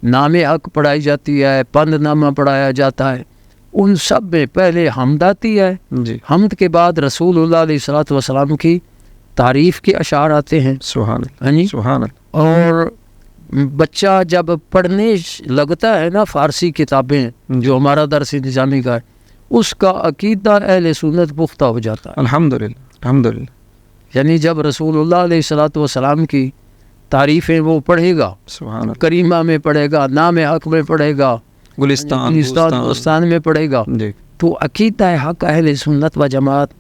نام حق پڑھائی جاتی ہے، پند نامہ پڑھایا جاتا ہے، ان سب میں پہلے حمد آتی ہے، جی حمد کے بعد رسول اللہ علیہ الصلوۃ والسلام کی تعریف کے اشعار آتے ہیں، سبحان ہاں جی، سبحان اللہ. اور بچہ جب پڑھنے لگتا ہے نا فارسی کتابیں جو ہمارا درس نظامی کا ہے، اس کا عقیدہ اہل سنت پختہ ہو جاتا ہے. الحمدللہ الحمدللہ. یعنی جب رسول اللہ علیہ الصلوۃ والسلام کی تعریفیں وہ پڑھے گا، سبحان اللہ. کریمہ میں پڑھے گا، نام حق میں پڑھے گا، گلستان گلستان میں پڑھے گا، جی. تو عقیدہ حق اہل سنت و جماعت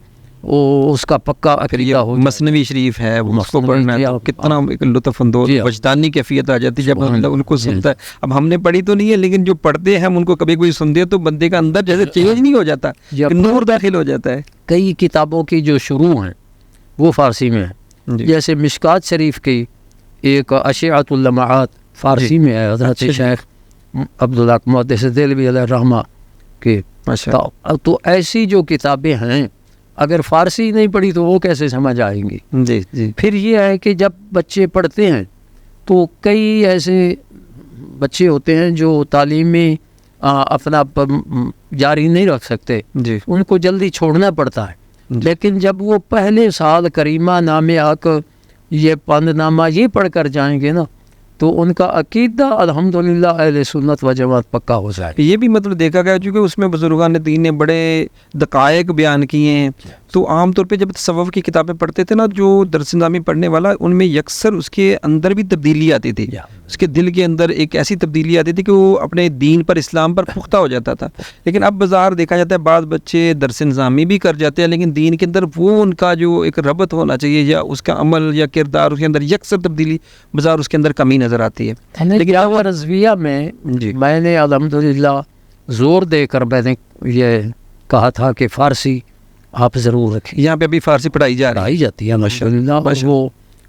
وہ اس کا پکا پھر عقیدہ ہو. مثنوی شریف ہے، اس کو پڑھنا ہے تو کتنا ایک لطف اندوز وجدانی کیفیت آ جاتی ہے جب بندہ ان کو سنتا ہے. اب ہم نے پڑھی تو نہیں ہے، لیکن جو پڑھتے ہیں ہم ان کو کبھی کوئی سنتے ہیں تو بندے کا اندر جیسے چینج نہیں ہو جاتا، نور داخل ہو جاتا ہے. کئی کتابوں کی جو شروع ہیں وہ فارسی میں ہیں، جیسے مشکات شریف کی ایک اشعۃ اللمعات فارسی میں ہے، حضرت شیخ عبداللہ محدث دہلوی علیہ الرحمہ کے. تو ایسی جو کتابیں ہیں اگر فارسی نہیں پڑھی تو وہ کیسے سمجھ آئیں گی. جی جی. پھر یہ ہے کہ جب بچے پڑھتے ہیں تو کئی ایسے بچے ہوتے ہیں جو تعلیم میں اپنا جاری نہیں رکھ سکتے، جی. ان کو جلدی چھوڑنا پڑتا ہے. لیکن جب وہ پہلے سال کریمہ، نام حق، یہ پند نامہ یہ پڑھ کر جائیں گے نا تو ان کا عقیدہ الحمدللہ اہل سنت و جماعت پکا ہو جائے. یہ بھی مطلب دیکھا گیا چونکہ اس میں بزرگان دین نے بڑے دقائق بیان کیے ہیں. تو عام طور پہ جب تصوف کی کتابیں پڑھتے تھے نا، جو درس نظامی پڑھنے والا، ان میں یکسر اس کے اندر بھی تبدیلی آتی تھی، اس کے دل کے اندر ایک ایسی تبدیلی آتی تھی کہ وہ اپنے دین پر، اسلام پر پختہ ہو جاتا تھا. لیکن اب بازار دیکھا جاتا ہے بعض بچے درس نظامی بھی کر جاتے ہیں، لیکن دین کے اندر وہ ان کا جو ایک ربط ہونا چاہیے یا اس کا عمل یا کردار، اس کے اندر یکسر تبدیلی بازار اس کے اندر کمی نظر آتی ہے. لیکن رضویہ میں میں نے الحمدللہ زور دے کر میں نے یہ کہا تھا کہ فارسی آپ ضرور رکھیں. یہاں پہ ابھی فارسی پڑھائی جاتی ہے ماشاءاللہ، وہ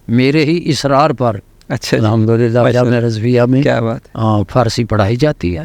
میرے ہی اصرار پر اچھا الحمدللہ جامعہ رضویہ میں کیا بات فارسی پڑھائی جاتی ہے.